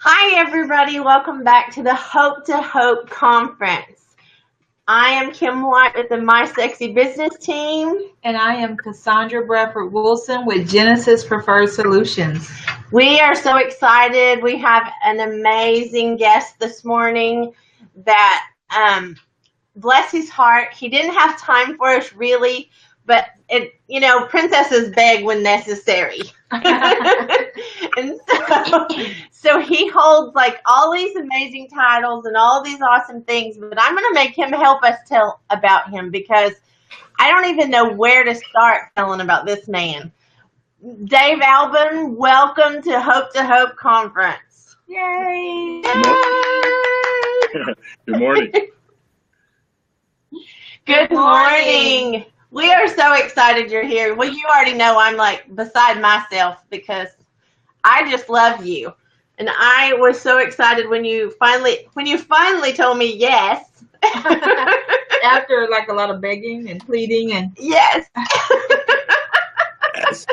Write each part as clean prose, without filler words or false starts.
Hi, everybody. Welcome back to the Hope to Hope conference. I am Kim White with the My Sexy Business team. And I am Cassandra Bradford Wilson with Genesis Preferred Solutions. We are so excited. We have an amazing guest this morning that, bless his heart, he didn't have time for us really, but princesses beg when necessary. And so he holds like all these amazing titles and all these awesome things, but I'm going to make him help us tell about him because I don't even know where to start telling about this man. Dave Albin, welcome to Hope Conference. Yay! Good morning. Good morning. We are so excited you're here. Well, you already know I'm like beside myself because I just love you. And I was so excited when you finally told me yes. After like a lot of begging and pleading and yes. Yes.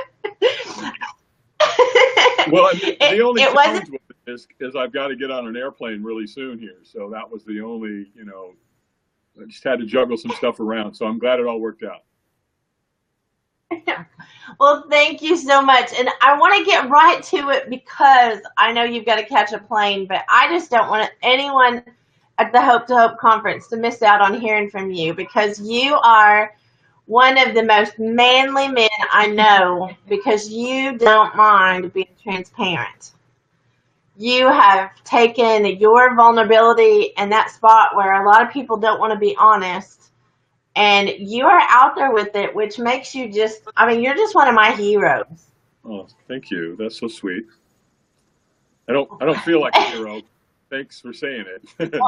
Well, the only challenge with this is I've got to get on an airplane really soon here. So that was the only, I just had to juggle some stuff around. So I'm glad it all worked out. Well, thank you so much. And I want to get right to it because I know you've got to catch a plane, but I just don't want anyone at the Hope to Hope conference to miss out on hearing from you because you are one of the most manly men I know because you don't mind being transparent. You have taken your vulnerability in that spot where a lot of people don't want to be honest, and you are out there with it, which makes you you're just one of my heroes. Oh, thank you. That's so sweet. I don't feel like a hero. Thanks for saying it.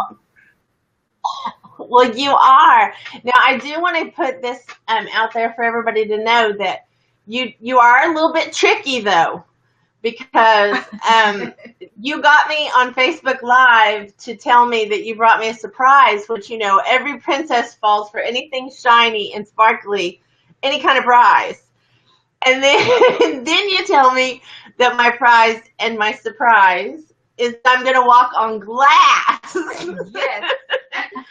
Well, you are. Now, I do want to put this out there for everybody to know that you are a little bit tricky, though, because you got me on Facebook Live to tell me that you brought me a surprise, which, every princess falls for anything shiny and sparkly, any kind of prize. And then, then you tell me that my prize and my surprise is I'm going to walk on glass. yes.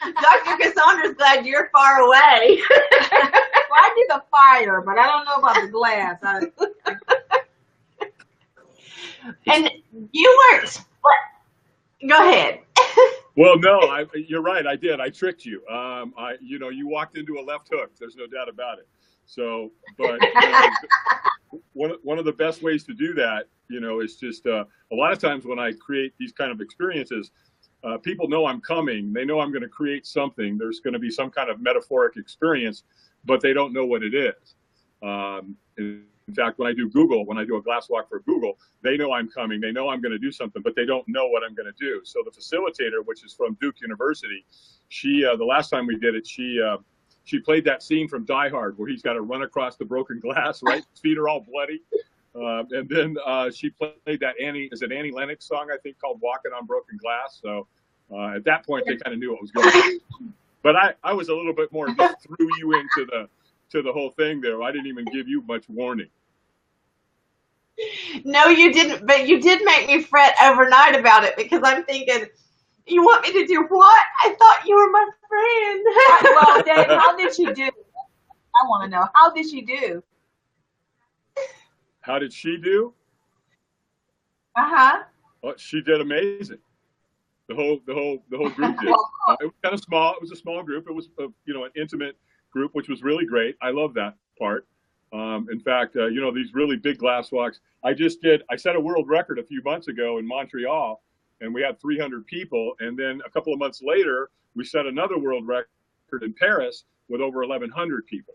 Dr. Cassandra's glad you're far away. Well, I did the fire, but I don't know about the glass. And you weren't. What? Go ahead. Well, no, you're right. I did. I tricked you. You walked into a left hook. There's no doubt about it. So, but one of the best ways to do that, is just a lot of times when I create these kind of experiences, people know I'm coming. They know I'm going to create something. There's going to be some kind of metaphoric experience, but they don't know what it is. In fact, when I do a glass walk for Google, they know I'm coming. They know I'm going to do something, but they don't know what I'm going to do. So the facilitator, which is from Duke University, the last time we did it, she played that scene from Die Hard where he's got to run across the broken glass, right? His feet are all bloody. And then she played that Annie Lennox song, I think, called Walking on Broken Glass. So at that point, they kind of knew what was going on. But I was a little bit more, just threw you into the whole thing there. I didn't even give you much warning. No, you didn't, but you did make me fret overnight about it because I'm thinking, you want me to do what? I thought you were my friend. Well, Dave, how did she do? I want to know. How did she do? How did she do? Uh-huh. Well, she did amazing. The whole group did. It was kind of small. It was a small group. It was an intimate group, which was really great. I love that part. In fact, these really big glass walks. I set a world record a few months ago in Montreal, and we had 300 people. And then a couple of months later, we set another world record in Paris with over 1,100 people.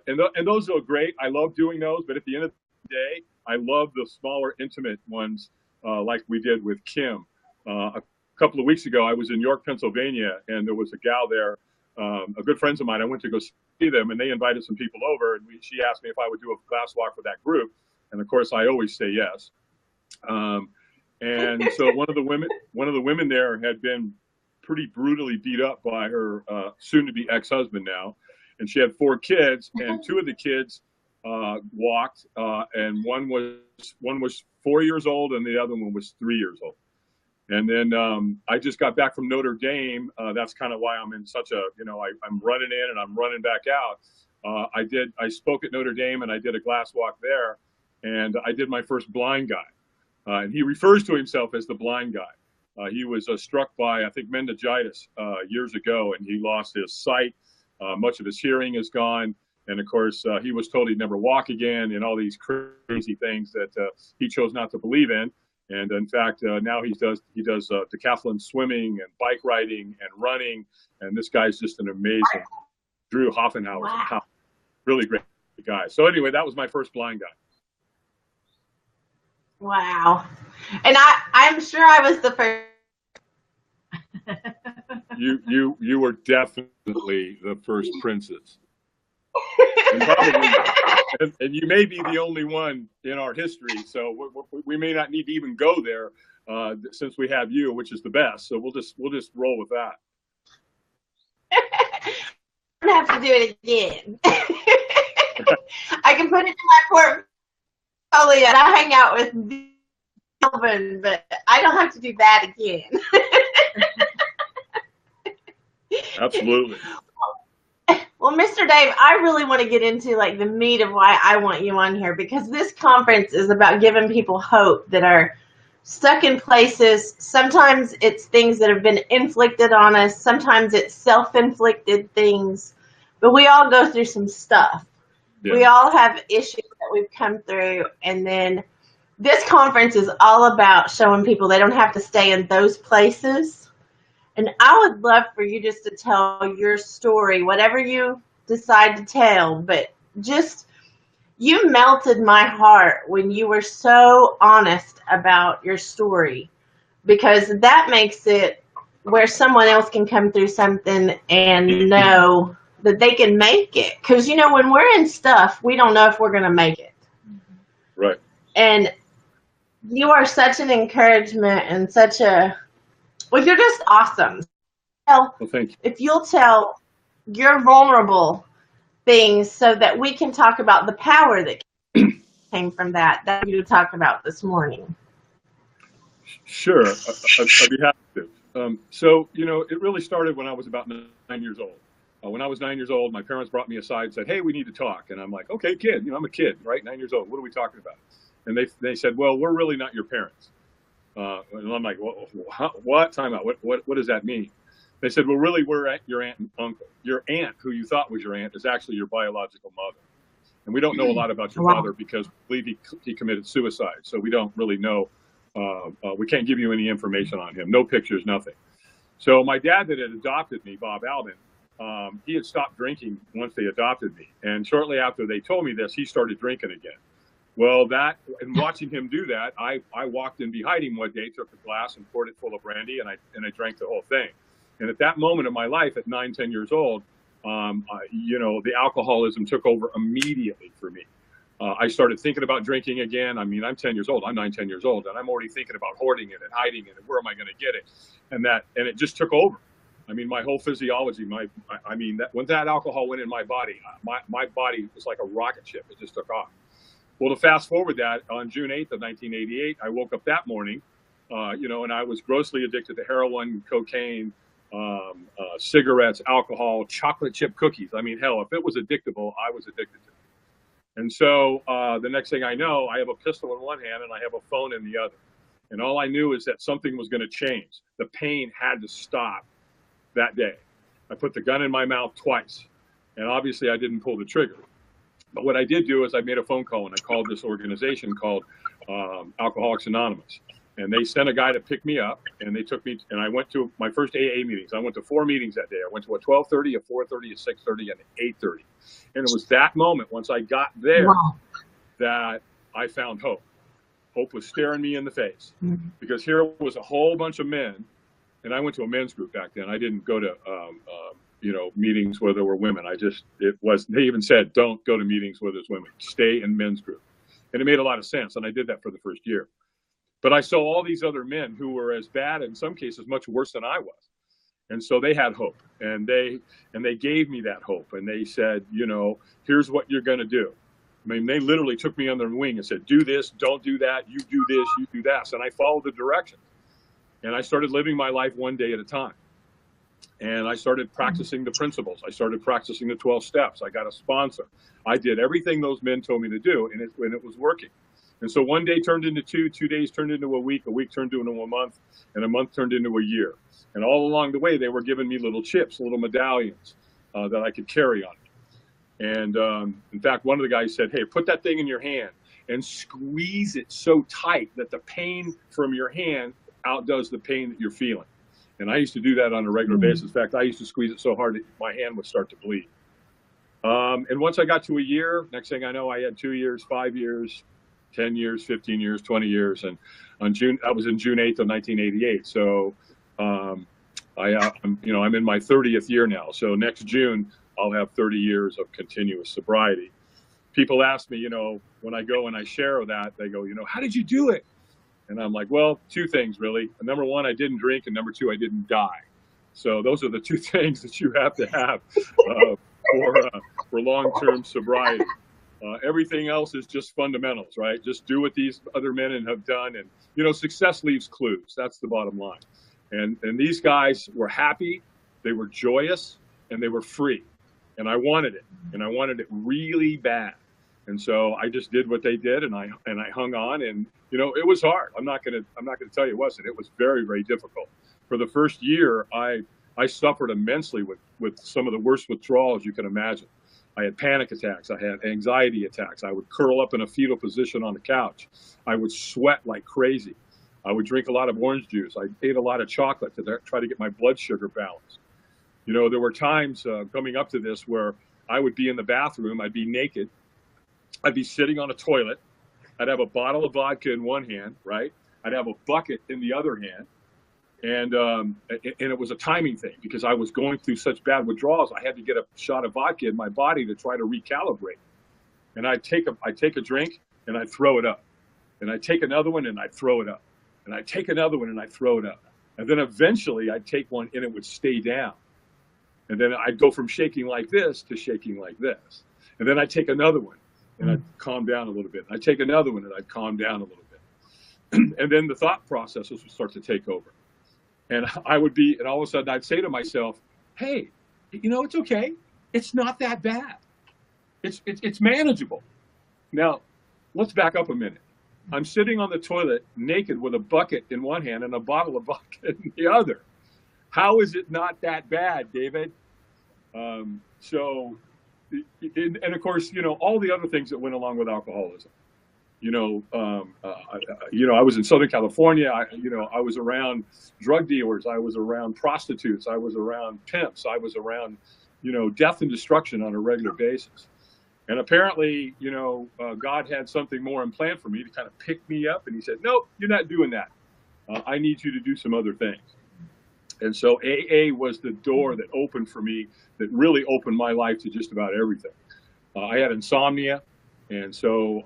And those are great. I love doing those. But at the end of the day, I love the smaller, intimate ones, like we did with Kim. A couple of weeks ago, I was in York, Pennsylvania, and there was a gal there, a good friend of mine. I went to go see them, and they invited some people over, and she asked me if I would do a glass walk for that group. And of course, I always say yes. And so one of the women there had been pretty brutally beat up by her soon-to-be ex-husband now, and she had 4 kids, and 2 of the kids walked, and one was 4 years old, and the other one was 3 years old. And then I just got back from Notre Dame. That's kind of why I'm in such a, I'm running in and I'm running back out. I spoke at Notre Dame and I did a glass walk there, and I did my first blind guy. And he refers to himself as the blind guy. He was struck by, I think, meningitis years ago, and he lost his sight. Much of his hearing is gone. And of course, he was told he'd never walk again, and all these crazy things that he chose not to believe in. And in fact, now he does decathlon swimming and bike riding and running. And this guy's just an amazing Drew Hoffenhauer. Wow. Really great guy. So anyway, that was my first blind guy. Wow. And I'm sure I was the first. You were definitely the first princess. And you may be the only one in our history, so we may not need to even go there since we have you, which is the best. So we'll just roll with that. I don't have to do it again. I can put it in my portfolio. I hang out with Dave Albin, but I don't have to do that again. Absolutely. Well, Mr. Dave, I really want to get into like the meat of why I want you on here, because this conference is about giving people hope that are stuck in places. Sometimes it's things that have been inflicted on us. Sometimes it's self-inflicted things, but we all go through some stuff. Yeah. We all have issues that we've come through. And then this conference is all about showing people they don't have to stay in those places. And I would love for you just to tell your story, whatever you decide to tell, but just, you melted my heart when you were so honest about your story, because that makes it where someone else can come through something and know that they can make it. Because, when we're in stuff, we don't know if we're going to make it. Right. And you are such an encouragement and such a, well, you're just awesome. Well, thank you. If you'll tell your vulnerable things so that we can talk about the power that came from that you talked about this morning. Sure. I'd be happy to. So, it really started when I was about 9 years old. When I was 9 years old, my parents brought me aside and said, "Hey, we need to talk." And I'm like, "Okay, kid, I'm a kid, right? 9 years old. What are we talking about?" And they said, "Well, we're really not your parents." And I'm like, what? Time out. What does that mean? They said, "Well, really, we're your aunt and uncle. Your aunt, who you thought was your aunt, is actually your biological mother. And we don't know a lot about your father because we believe he committed suicide. So we don't really know. We can't give you any information on him. No pictures, nothing." So my dad that had adopted me, Bob Albin, he had stopped drinking once they adopted me. And shortly after they told me this, he started drinking again. Well, and watching him do that, I walked in behind him one day, took a glass and poured it full of brandy, and I drank the whole thing. And at that moment in my life, at 9, 10 years old, the alcoholism took over immediately for me. I started thinking about drinking again. I mean, I'm 10 years old. I'm 9, 10 years old, and I'm already thinking about hoarding it and hiding it and where am I going to get it? And it just took over. I mean, my whole physiology, when that alcohol went in my body, my body was like a rocket ship. It just took off. Well, to fast forward that, on June 8th of 1988, I woke up that morning, and I was grossly addicted to heroin, cocaine, cigarettes, alcohol, chocolate chip cookies. I mean, hell, if it was addictable, I was addicted to it. And so the next thing I know, I have a pistol in one hand and I have a phone in the other. And all I knew is that something was going to change. The pain had to stop that day. I put the gun in my mouth twice, and obviously I didn't pull the trigger. But what I did do is I made a phone call and I called this organization called Alcoholics Anonymous. And they sent a guy to pick me up, and they took me, and I went to my first AA meetings. I went to 4 meetings that day. I went to a 12:30, a 4:30, a 6:30, and an 8:30. And it was that moment, once I got there, that I found hope. Hope was staring me in the face, because here was a whole bunch of men, and I went to a men's group back then. I didn't go to meetings where there were women. They even said, don't go to meetings where there's women. Stay in men's group. And it made a lot of sense, and I did that for the first year. But I saw all these other men who were as bad, in some cases much worse than I was. And so they had hope, and they gave me that hope, and they said, here's what you're going to do. I mean, they literally took me under their wing and said, do this, don't do that, you do this, you do that. And I followed the directions. And I started living my life one day at a time. And I started practicing the principles. I started practicing the 12 steps. I got a sponsor. I did everything those men told me to do, and it was working. And so one day turned into 2 days turned into a week turned into a month, and a month turned into a year. And all along the way, they were giving me little chips, little medallions that I could carry on it. And in fact, one of the guys said, hey, put that thing in your hand and squeeze it so tight that the pain from your hand outdoes the pain that you're feeling. And I used to do that on a regular basis. In fact, I used to squeeze it so hard that my hand would start to bleed. And once I got to a year, next thing I know, I had 2 years, 5 years, 10 years, 15 years, 20 years. And I was in June 8th of 1988. So I'm in my 30th year now. So next June, I'll have 30 years of continuous sobriety. People ask me, when I go and I share that, they go, how did you do it? And I'm like, well, 2 things really. Number 1, I didn't drink, and number 2, I didn't die. So those are the 2 things that you have to have for long-term sobriety. Everything else is just fundamentals, right? Just do what these other men have done, and success leaves clues. That's the bottom line. And these guys were happy, they were joyous, and they were free. And I wanted it, and I wanted it really bad. And so I just did what they did, and I hung on, and it was hard. I'm not gonna tell you it wasn't. It was very, very difficult. For the first year, I suffered immensely with some of the worst withdrawals you can imagine. I had panic attacks. I had anxiety attacks. I would curl up in a fetal position on the couch. I would sweat like crazy. I would drink a lot of orange juice. I ate a lot of chocolate to try to get my blood sugar balanced. There were times coming up to this where I would be in the bathroom. I'd be naked. I'd be sitting on a toilet. I'd have a bottle of vodka in one hand, right? I'd have a bucket in the other hand. And it was a timing thing because I was going through such bad withdrawals. I had to get a shot of vodka in my body to try to recalibrate. And I'd take a drink and I'd throw it up. And I'd take another one and I'd throw it up. And I'd take another one and I'd throw it up. And then eventually I'd take one and it would stay down. And then I'd go from shaking like this to shaking like this. And then I'd take another one and I'd calm down a little bit. I'd take another one and I'd calm down a little bit. And then the thought processes would start to take over. And and all of a sudden I'd say to myself, hey, it's okay. It's not that bad. It's manageable. Now, let's back up a minute. I'm sitting on the toilet naked with a bucket in one hand and a bottle of vodka in the other. How is it not that bad, David? And of course, all the other things that went along with alcoholism. I was in Southern California. I was around drug dealers. I was around prostitutes. I was around pimps. I was around, death and destruction on a regular basis. And apparently, God had something more in plan for me to kind of pick me up. And he said, nope, you're not doing that. I need you to do some other things. And so AA was the door that opened for me, that really opened my life to just about everything. I had insomnia. And so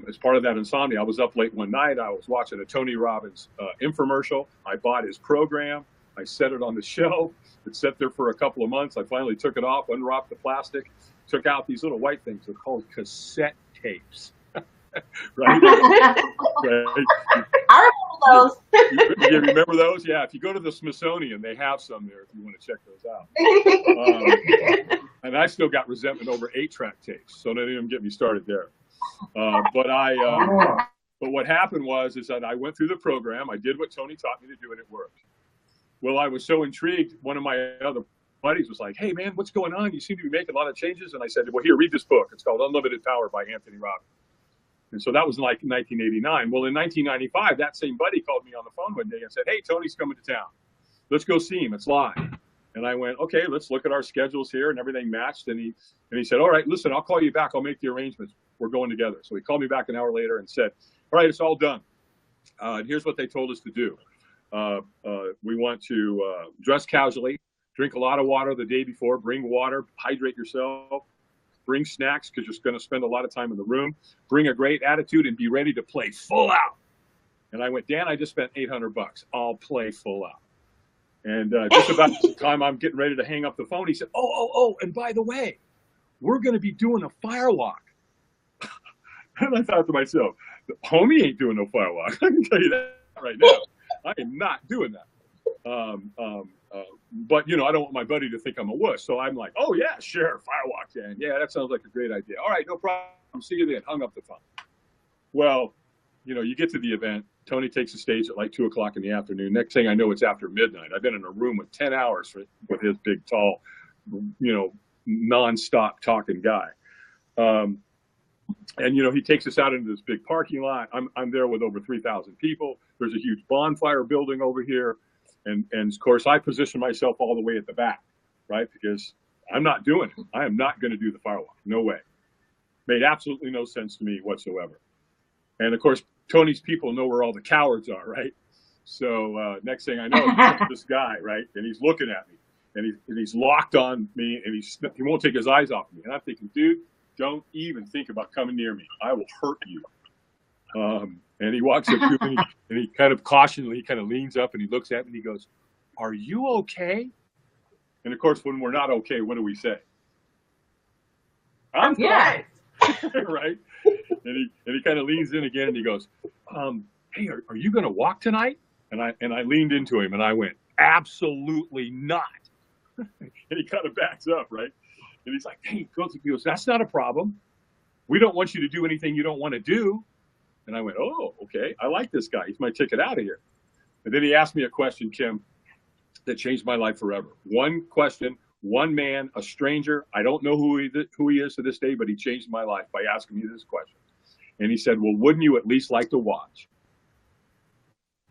as part of that insomnia, I was up late one night. I was watching a Tony Robbins infomercial. I bought his program. I set it on the shelf. It sat there for a couple of months. I finally took it off, unwrapped the plastic, took out these little white things. They're called cassette tapes. Right? Right? I remember those. You remember those? Yeah. If you go to the Smithsonian, they have some there if you want to check those out. And I still got resentment over 8-track tapes, so don't even get me started there. But what happened is that I went through the program. I did what Tony taught me to do, and it worked. Well, I was so intrigued. One of my other buddies was like, "Hey, man, what's going on? You seem to be making a lot of changes." And I said, "Well, here, read this book. It's called Unlimited Power by Anthony Robbins." And so that was like 1989. Well, in 1995, that same buddy called me on the phone one day and said, "Hey, Tony's coming to town. Let's go see him. It's live." And I went, "Okay, let's look at our schedules here," and everything matched. And he said, "All right, listen, I'll call you back. I'll make the arrangements. We're going together." So he called me back an hour later and said, "All right, it's all done. And here's what they told us to do. We want to dress casually, drink a lot of water the day before, bring water, hydrate yourself, bring snacks because you're going to spend a lot of time in the room, bring a great attitude, and be ready to play full out." And I went, "Dan, I just spent $800. I'll play full out." And just about the time I'm getting ready to hang up the phone, he said, oh, and by the way, we're going to be doing a firewalk. And I thought to myself, the homie ain't doing no firewalk. I can tell you that right now. I am not doing that. But, you know, I don't want my buddy to think I'm a wuss. So I'm like, oh, yeah, sure, firewalk then. Yeah, that sounds like a great idea. All right, no problem. See you then. Hung up the phone. Well, you know, you get to the event. Tony takes the stage at like 2 o'clock in the afternoon. Next thing I know, it's after midnight. I've been in a room with 10 hours with his big, tall, you know, nonstop talking guy. And, you know, he takes us out into this big parking lot. I'm there with over 3,000 people. There's a huge bonfire building over here. And of course, I position myself all the way at the back, right? Because I'm not doing it. I am not going to do the firewalk. No way. Made absolutely no sense to me whatsoever. And of course, Tony's people know where all the cowards are, right? So next thing I know, this guy, right? And he's looking at me, and he's locked on me, and he won't take his eyes off me. And I'm thinking, dude, don't even think about coming near me. I will hurt you. And he walks up to me, and he kind of cautionally, he kind of leans up, and he looks at me, and he goes, "Are you okay?" And of course, when we're not okay, what do we say? I'm fine. Right? And he kind of leans in again, and he goes, "Hey, are you going to walk tonight?" And I leaned into him, and I went, "Absolutely not." And he kind of backs up, right? And he's like, "Hey," he goes, "That's not a problem. We don't want you to do anything you don't want to do." And I went, "Oh, okay. I like this guy. He's my ticket out of here." And then he asked me a question, Kim, that changed my life forever. One question, one man, a stranger. I don't know who he is to this day, but he changed my life by asking me this question. And he said, "Well, wouldn't you at least like to watch?"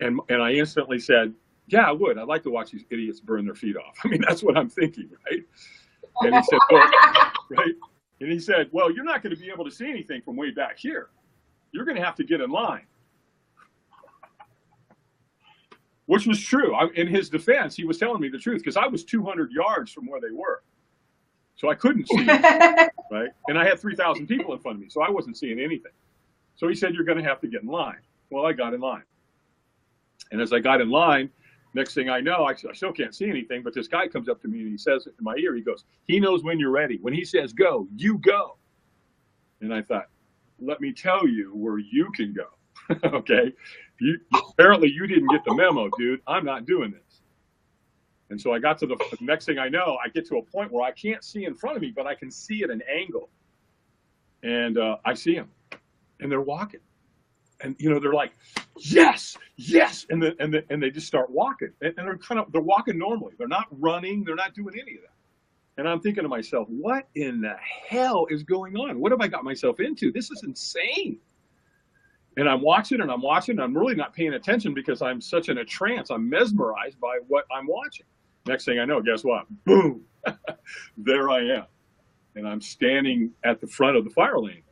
And I instantly said, "Yeah, I would. I'd like to watch these idiots burn their feet off." I mean, that's what I'm thinking, right? And he said, "Well," right? And he said, "Well, you're not going to be able to see anything from way back here. You're going to have to get in line." Which was true. In his defense, he was telling me the truth because I was 200 yards from where they were. So I couldn't see them, right? And I had 3,000 people in front of me, so I wasn't seeing anything. So he said, "You're going to have to get in line." Well, I got in line. And as I got in line, next thing I know, I still can't see anything, but this guy comes up to me and he says in my ear, he goes, "He knows when you're ready. When he says go, you go." And I thought, let me tell you where you can go. Okay? Apparently you didn't get the memo, dude. I'm not doing this. And so I got to the next thing I know, I get to a point where I can't see in front of me, but I can see at an angle. And I see them. And they're walking. And, you know, they're like, "Yes, yes." And they just start walking. And they're walking normally. They're not running. They're not doing any of that. And I'm thinking to myself, what in the hell is going on? What have I got myself into? This is insane. And I'm watching and I'm watching. I'm really not paying attention because I'm such in a trance. I'm mesmerized by what I'm watching. Next thing I know, guess what? Boom. There I am. And I'm standing at the front of the fire lane.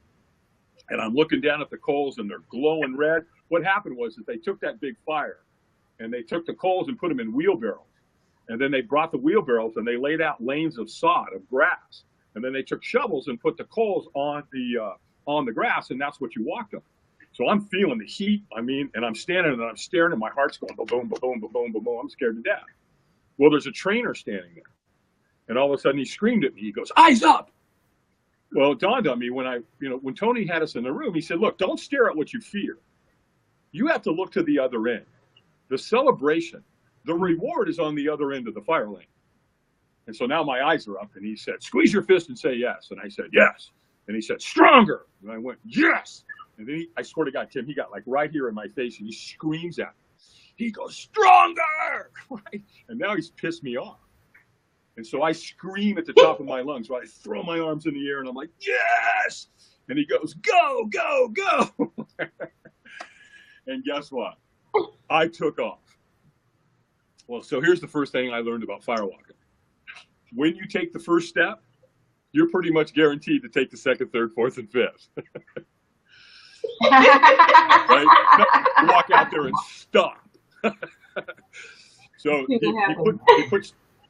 And I'm looking down at the coals and they're glowing red. What happened was that they took that big fire and they took the coals and put them in wheelbarrows. And then they brought the wheelbarrows and they laid out lanes of sod, of grass. And then they took shovels and put the coals on the grass, and that's what you walked on. So I'm feeling the heat, and I'm standing and I'm staring and my heart's going boom, boom, boom, boom, boom, boom, boom. I'm scared to death. Well, there's a trainer standing there. And all of a sudden he screamed at me. He goes, "Eyes up!" Well, it dawned on me when Tony had us in the room, he said, "Look, don't stare at what you fear. You have to look to the other end. The celebration, the reward is on the other end of the fire lane." And so now my eyes are up, and he said, "Squeeze your fist and say yes." And I said, "Yes." And he said, "Stronger." And I went, "Yes." And then I swear to God, Tim, he got like right here in my face, and he screams at me. He goes, "Stronger!" Right? And now he's pissed me off. And so I scream at the top of my lungs. So I throw my arms in the air, and I'm like, "Yes!" And he goes, "Go, go, go." And guess what? I took off. Well, so here's the first thing I learned about firewalking. When you take the first step, you're pretty much guaranteed to take the second, third, fourth, and fifth. Right? You walk out there and stop. So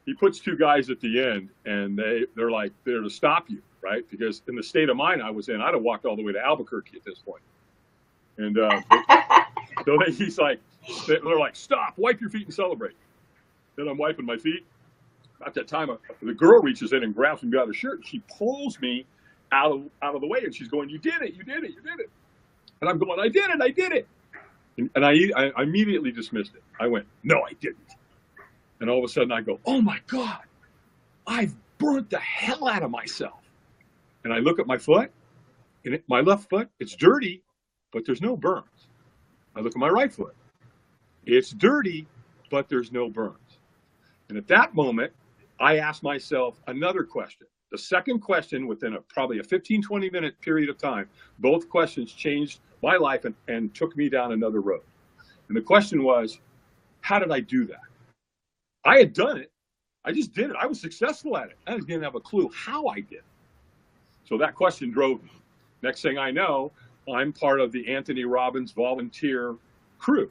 he puts two guys at the end, and they're like there to stop you, right? Because in the state of mind I was in, I'd have walked all the way to Albuquerque at this point. And so he's like, they're like, "Stop, wipe your feet and celebrate." Then I'm wiping my feet. At that time, the girl reaches in and grabs me by the shirt. And she pulls me out of the way, and she's going, "You did it, you did it, you did it." And I'm going, "I did it, I did it." And I immediately dismissed it. I went, no, I didn't. And all of a sudden I go, oh my God, I've burnt the hell out of myself. And I look at my foot, and my left foot, it's dirty, but there's no burns. I look at my right foot. It's dirty, but there's no burns. And at that moment, I asked myself another question. The second question within probably a 15, 20-minute period of time, both questions changed my life and took me down another road. And the question was, how did I do that? I had done it. I just did it. I was successful at it. I didn't have a clue how I did it. So that question drove me. Next thing I know, I'm part of the Anthony Robbins volunteer crew.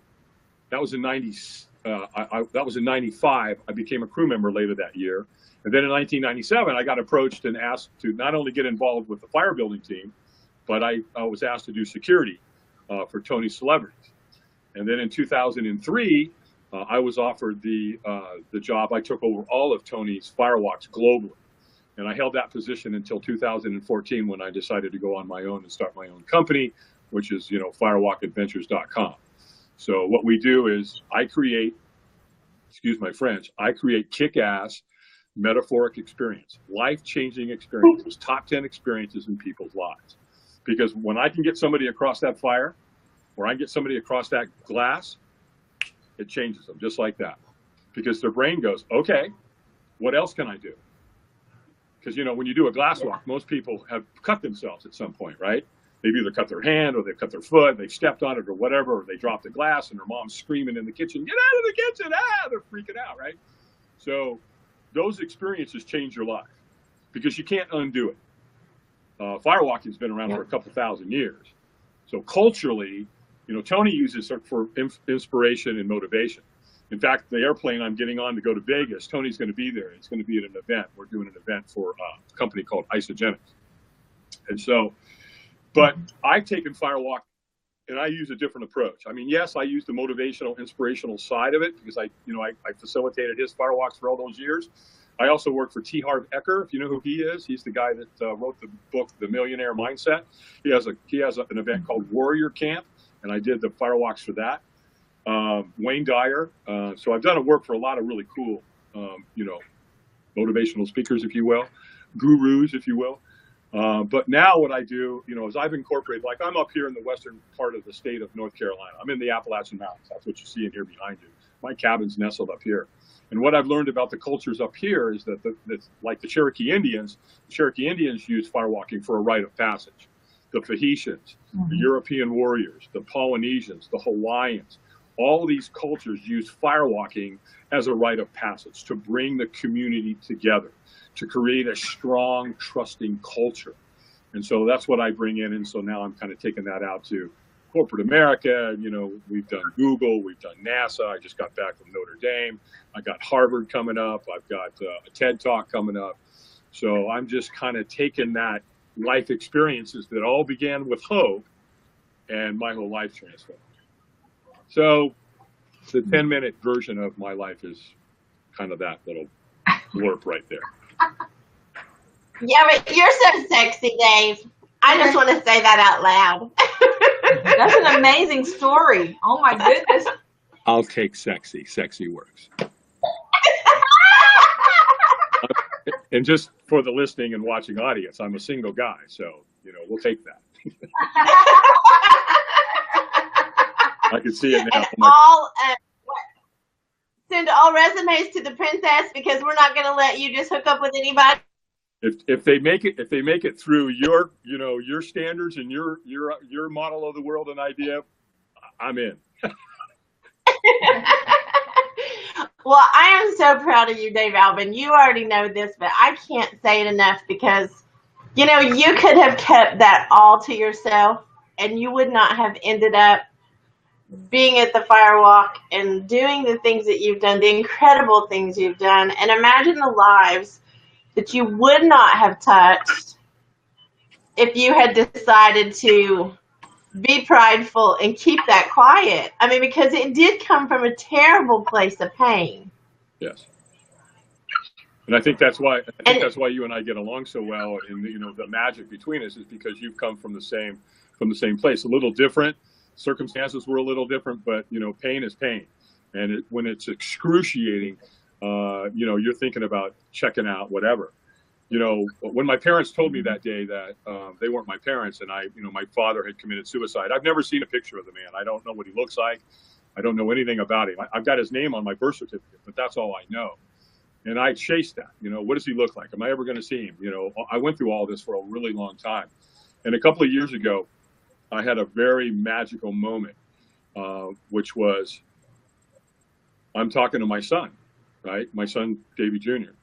That was in 95. I became a crew member later that year. And then in 1997, I got approached and asked to not only get involved with the fire building team, but I was asked to do security for Tony's celebrities. And then in 2003, I was offered the job. I took over all of Tony's firewalks globally. And I held that position until 2014 when I decided to go on my own and start my own company, which is, firewalkadventures.com. So what we do is I create, excuse my French, I create kick-ass metaphoric experience, life-changing experiences, top 10 experiences in people's lives. Because when I can get somebody across that fire, or I can get somebody across that glass, it changes them just like that. Because their brain goes, okay, what else can I do? Because, when you do a glass walk, most people have cut themselves at some point, right? They've either cut their hand or they've cut their foot, they've stepped on it or whatever, or they dropped the glass and their mom's screaming in the kitchen, get out of the kitchen, they're freaking out, right? So those experiences change your life because you can't undo it. Firewalking's been around for a couple thousand years. So culturally, Tony uses it for inspiration and motivation. In fact, the airplane I'm getting on to go to Vegas, Tony's going to be there. It's going to be at an event. We're doing an event for a company called Isogenics. And so, but I've taken Firewalk and I use a different approach. I mean, yes, I use the motivational, inspirational side of it because I facilitated his Firewalks for all those years. I also work for T. Harv Eker, if you know who he is. He's the guy that wrote the book, The Millionaire Mindset. He has an event called Warrior Camp, and I did the Firewalks for that. Wayne Dyer. So I've done work for a lot of really cool, motivational speakers, if you will, gurus, if you will. But now what I do, is I've incorporated, like I'm up here in the western part of the state of North Carolina. I'm in the Appalachian Mountains. That's what you see in here behind you. My cabin's nestled up here. And what I've learned about the cultures up here is that, like the Cherokee Indians use firewalking for a rite of passage. The Tahitians, the European warriors, the Polynesians, the Hawaiians, all these cultures use firewalking as a rite of passage to bring the community together, to create a strong, trusting culture. And so that's what I bring in. And so now I'm kind of taking that out to corporate America. We've done Google, we've done NASA. I just got back from Notre Dame. I got Harvard coming up. I've got a TED Talk coming up. So I'm just kind of taking that life experiences that all began with hope and my whole life transformed. So the 10-minute version of my life is kind of that little blurb right there. Yeah, but you're so sexy, Dave. I just want to say that out loud. That's an amazing story. Oh my goodness. I'll take sexy. Sexy works. And just for the listening and watching audience, I'm a single guy, so we'll take that. I can see it now. Send all resumes to the princess because we're not going to let you just hook up with anybody. If they make it through your standards and your model of the world and idea, I'm in. Well, I am so proud of you, Dave Albin. You already know this, but I can't say it enough because, you could have kept that all to yourself and you would not have ended up being at the Firewalk and doing the things that you've done, the incredible things you've done. And imagine the lives that you would not have touched if you had decided to be prideful and keep that quiet. I mean, because it did come from a terrible place of pain. Yes. And I think that's why you and I get along so well. And the magic between us is because you've come from the same place. A little different, circumstances were a little different, but pain is pain, and when it's excruciating, you're thinking about checking out, whatever. When my parents told me that day that they weren't my parents, and my father had committed suicide, I've never seen a picture of the man. I don't know what he looks like. I don't know anything about him. I've got his name on my birth certificate, but that's all I know. And I chased that. What does he look like? Am I ever going to see him? I went through all this for a really long time. And a couple of years ago, I had a very magical moment, which was I'm talking to my son, right? My son, Davey Jr.,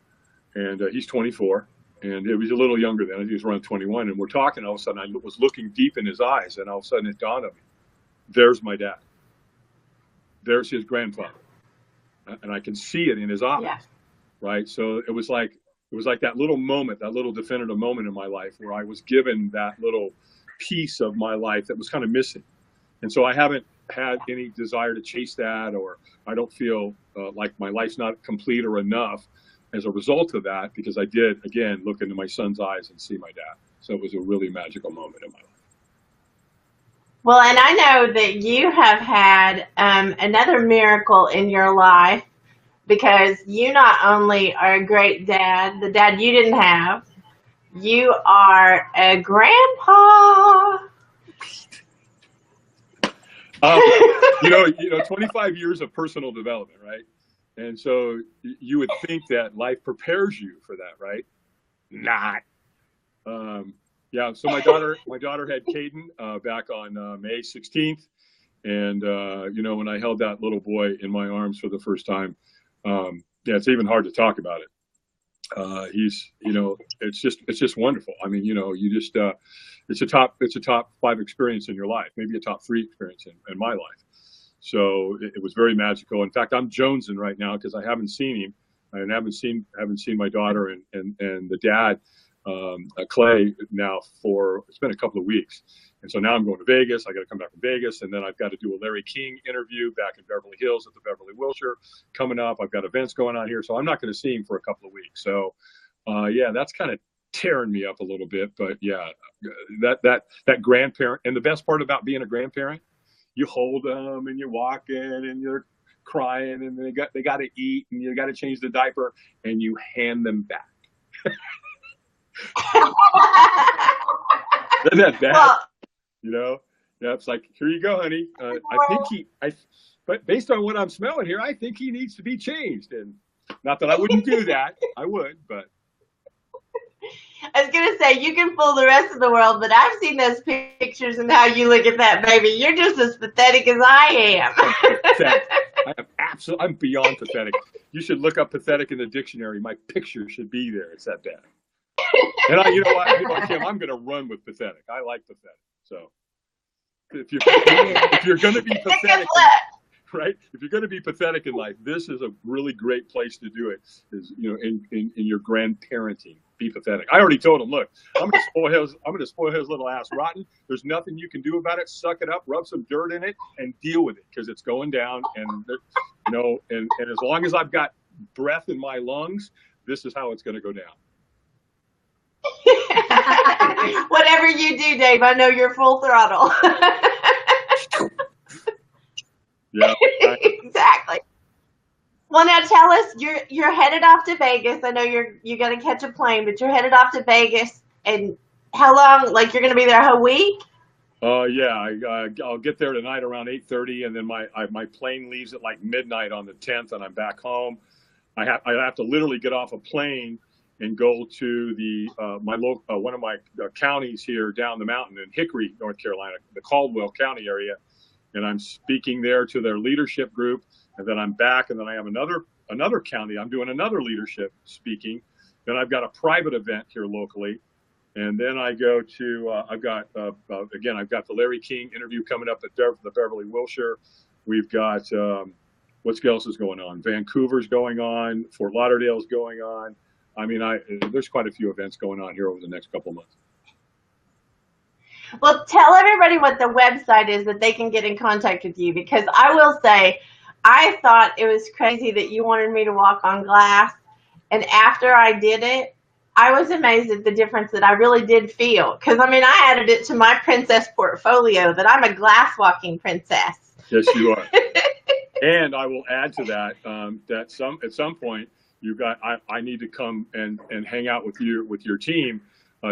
and he's 24, and he was a little younger then. He was around 21, and we're talking. All of a sudden, I was looking deep in his eyes, and all of a sudden it dawned on me, there's my dad. There's his grandfather, and I can see it in his eyes, yeah. Right? So it was like that little moment, that little definitive moment in my life where I was given that little piece of my life that was kind of missing. And so I haven't had any desire to chase that, or I don't feel like my life's not complete or enough as a result of that, because I did, again, look into my son's eyes and see my dad. So it was a really magical moment in my life. Well, and I know that you have had another miracle in your life, because you not only are a great dad, the dad you didn't have, you are a grandpa. 25 years of personal development, right? And so you would think that life prepares you for that, right? Not. Yeah. So my daughter had Caden back on May 16th, and when I held that little boy in my arms for the first time, it's even hard to talk about it. He's, it's just wonderful. I mean, you just, it's a top 5 experience in your life, maybe a top 3 experience in my life. So it was very magical. In fact, I'm jonesing right now because I haven't seen him, and haven't seen my daughter and the dad, Clay, now it's been a couple of weeks. And so now I'm going to Vegas. I got to come back from Vegas, and then I've got to do a Larry King interview back in Beverly Hills at the Beverly Wilshire coming up. I've got events going on here, so I'm not going to see him for a couple of weeks. So, that's kind of tearing me up a little bit. But yeah, that grandparent, and the best part about being a grandparent, you hold them and you're walking and you're crying, and they got to eat, and you got to change the diaper, and you hand them back. Isn't that bad? Well, yeah, it's like, here you go, honey. But based on what I'm smelling here, I think he needs to be changed. And not that I wouldn't do that, I would, but. I was going to say, you can fool the rest of the world, but I've seen those pictures and how you look at that baby. You're just as pathetic as I am. I'm beyond pathetic. You should look up pathetic in the dictionary. My picture should be there. It's that bad. And you know what, Kim, I'm going to run with pathetic. I like pathetic. So if you're going to be pathetic, right? If you're going to be pathetic in life, this is a really great place to do it. Is in your grandparenting, be pathetic. I already told him, look, I'm going to spoil his little ass rotten. There's nothing you can do about it. Suck it up, rub some dirt in it, and deal with it, because it's going down. And and as long as I've got breath in my lungs, this is how it's going to go down. Whatever you do, Dave, I know you're full throttle. Yeah, exactly. Well, now tell us, you're headed off to Vegas. I know you got to catch a plane, but you're headed off to Vegas. And how long? Like, you're going to be there a whole week? Yeah, I'll get there tonight around 8:30, and then my plane leaves at like midnight on the 10th, and I'm back home. I have to literally get off a plane and go to one of my counties here down the mountain in Hickory, North Carolina, the Caldwell County area, and I'm speaking there to their leadership group, and then I'm back, and then I have another county. I'm doing another leadership speaking. Then I've got a private event here locally, and then I go to I've got the Larry King interview coming up at the Beverly Wilshire. We've got what else is going on? Vancouver's going on. Fort Lauderdale's going on. I mean, there's quite a few events going on here over the next couple of months. Well, tell everybody what the website is that they can get in contact with you, because I will say, I thought it was crazy that you wanted me to walk on glass. And after I did it, I was amazed at the difference that I really did feel. Because, I mean, I added it to my princess portfolio that I'm a glass walking princess. Yes, you are. And I will add to that that at some point I need to come and hang out with your team,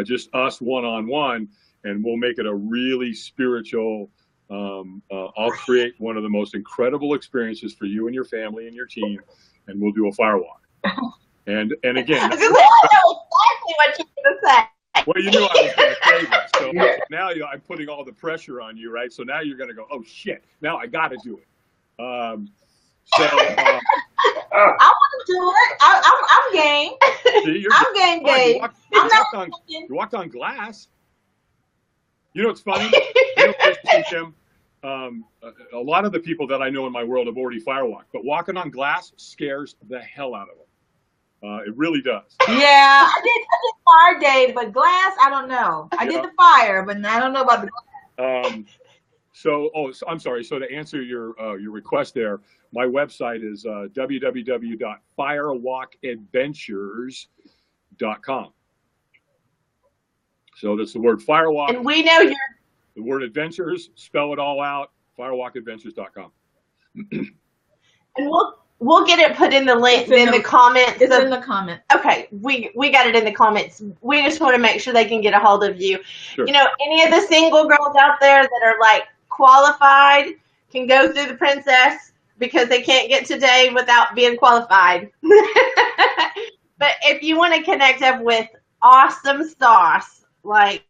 just us one-on-one, and we'll make it a really spiritual. I'll create one of the most incredible experiences for you and your family and your team, and we'll do a fire walk. And again, I know exactly what you're going to say. Well, you knew I was going to say that. So now I'm putting all the pressure on you, right? So now you're going to go, oh shit! Now I got to do it. I want to do it. I'm game. See, I'm game, Dave. You walked on glass. You know what's funny? You know, Kim, a lot of the people that I know in my world have already firewalked, but walking on glass scares the hell out of them. It really does. Yeah, I did fire, Dave, but glass, I don't know. I did the fire, but I don't know about the glass. So I'm sorry. So to answer your request there, my website is www.firewalkadventures.com. So that's the word firewalk. And we know the word adventures, spell it all out, firewalkadventures.com. And we'll get it put in the link in the comments. It's in the comment. Okay, we got it in the comments. We just want to make sure they can get a hold of you. Sure. You know, any of the single girls out there that are like qualified can go through the princess because they can't get to Dave without being qualified. But if you want to connect up with awesome sauce, like,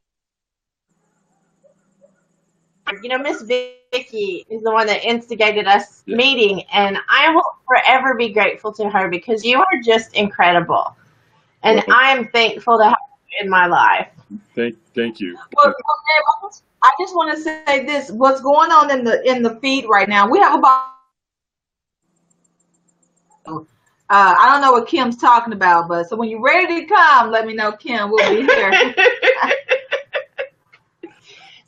you know, Miss Vicky is the one that instigated us meeting, and I will forever be grateful to her because you are just incredible, and I am thankful to have you in my life. Thank you. Well, I just want to say this: what's going on in the feed right now? We have about I don't know what Kim's talking about, but so when you're ready to come, let me know, Kim. We'll be here.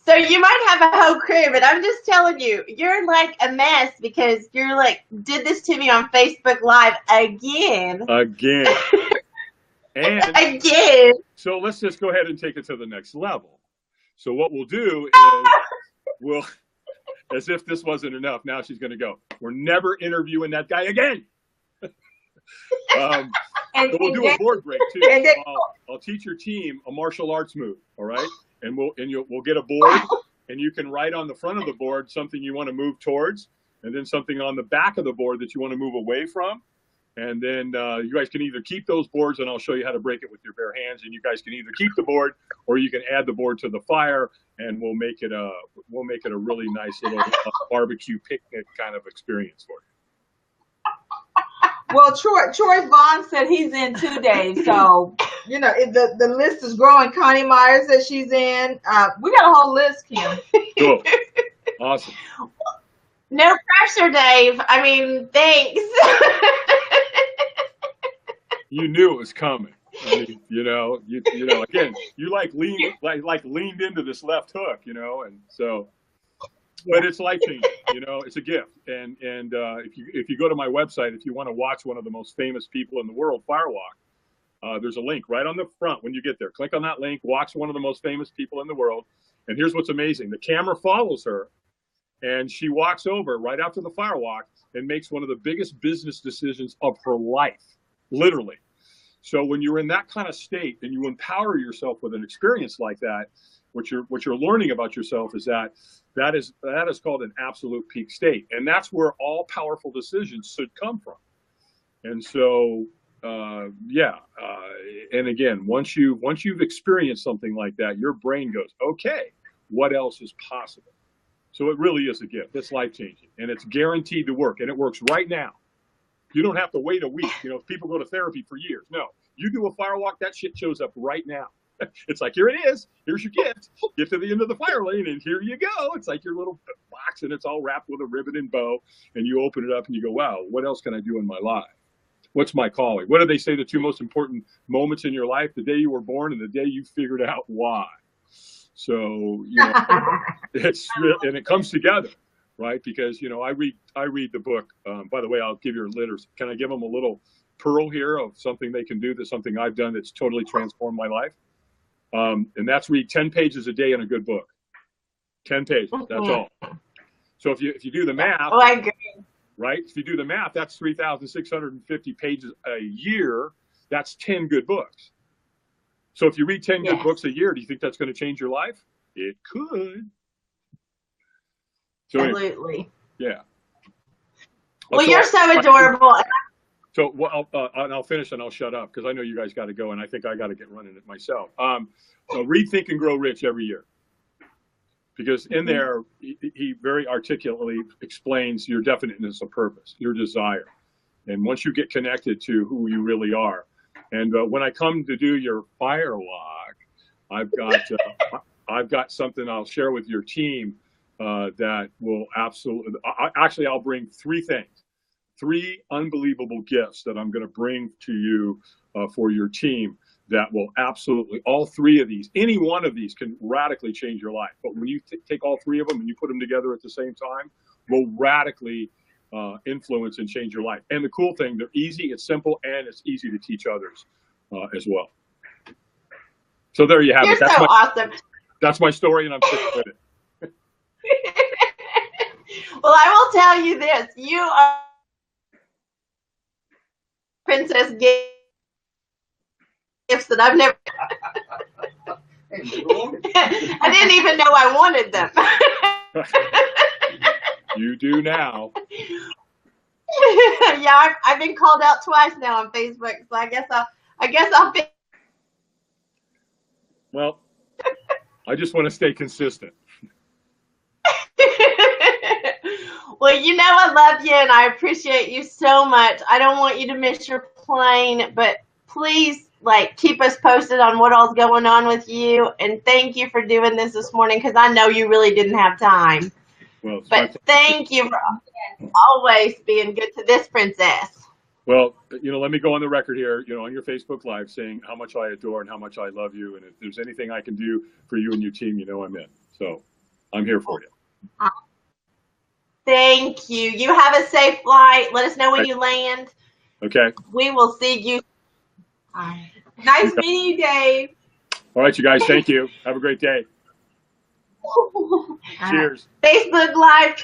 So you might have a whole crew, but I'm just telling you, you're like a mess because you're like, did this to me on Facebook Live again. And again. So let's just go ahead and take it to the next level. So what we'll do is as if this wasn't enough, now she's going to go, we're never interviewing that guy again. So we'll do a board break too. I'll teach your team a martial arts move, all right? And we'll get a board, and you can write on the front of the board something you want to move towards, and then something on the back of the board that you want to move away from. And then you guys can either keep those boards, and I'll show you how to break it with your bare hands. And you guys can either keep the board, or you can add the board to the fire, and we'll make it a really nice little barbecue picnic kind of experience for you. Well, Troy Vaughn said he's in 2 days, so you know the list is growing. Connie Myers said she's in. We got a whole list, Kim. Cool, awesome. No pressure, Dave. I mean, thanks. You knew it was coming. I mean, you know, again, you leaned into this left hook, you know, and so. But it's life-changing, you know, it's a gift. And if you go to my website, if you want to watch one of the most famous people in the world firewalk, there's a link right on the front when you get there. Click on that link, watch one of the most famous people in the world. And here's what's amazing. The camera follows her, and she walks over right after the firewalk and makes one of the biggest business decisions of her life, literally. So when you're in that kind of state and you empower yourself with an experience like that, what you're learning about yourself is that is called an absolute peak state, and that's where all powerful decisions should come from. And so, and again, once you've experienced something like that, your brain goes, okay, what else is possible? So it really is a gift. It's life-changing, and it's guaranteed to work, and it works right now. You don't have to wait a week. You know, people go to therapy for years. No, you do a firewalk, that shit shows up right now. It's like, here it is. Here's your gift. Get to the end of the fire lane, and here you go. It's like your little box, and it's all wrapped with a ribbon and bow. And you open it up, and you go, wow, what else can I do in my life? What's my calling? What do they say the 2 most important moments in your life? The day you were born and the day you figured out why. So, you know, and it comes together, right? Because, you know, I read the book. By the way, I'll give your litters. Can I give them a little pearl here of something they can do, that's something I've done that's totally transformed my life. And that's read 10 pages a day in a good book. 10 pages, that's all. So if you do the math, I agree. Right? If you do the math, that's 3,650 pages a year. That's 10 good books. So if you read 10 good books a year, do you think that's going to change your life? It could. So Absolutely. Anyway, yeah. Well, you're so adorable. So I'll finish and I'll shut up because I know you guys got to go and I think I got to get running it myself. So read, think, and grow rich every year. Because in there, he very articulately explains your definiteness of purpose, your desire. And once you get connected to who you really are. And when I come to do your fire walk, I've got something I'll share with your team that will absolutely, actually, I'll bring 3 things, 3 unbelievable gifts that I'm going to bring to you for your team that will absolutely, all 3 of these, any one of these can radically change your life. But when you take all 3 of them and you put them together at the same time, will radically influence and change your life. And the cool thing, they're easy, it's simple, and it's easy to teach others as well. So there you have You're it. That's so awesome. That's my story, and I'm sticking with it. Well, I will tell you this. You are princess gifts that I've never. I didn't even know I wanted them. You do now. Yeah, I've been called out twice now on Facebook, so I guess I'll be. Well, I just want to stay consistent. Well, you know I love you and I appreciate you so much. I don't want you to miss your plane, but please, keep us posted on what all's going on with you. And thank you for doing this morning because I know you really didn't have time. Well, but thank you for always being good to this princess. Well, let me go on the record here, on your Facebook Live saying how much I adore and how much I love you. And if there's anything I can do for you and your team, I'm in. So I'm here for you. Thank you. You have a safe flight. Let us know when you land. Okay. We will see you. All right. Nice meeting you, Dave. All right, you guys. Thank you. Have a great day. Cheers. Facebook Live.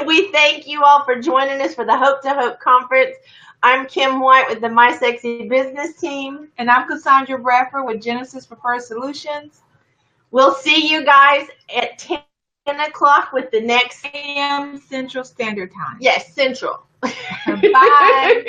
We thank you all for joining us for the Hope to Hope Conference. I'm Kim White with the My Sexy Business Team. And I'm Cassandra Bradford with Genesis Preferred Solutions. We'll see you guys at 10 o'clock with the next a.m. Central Standard Time. Yes, Central. Bye.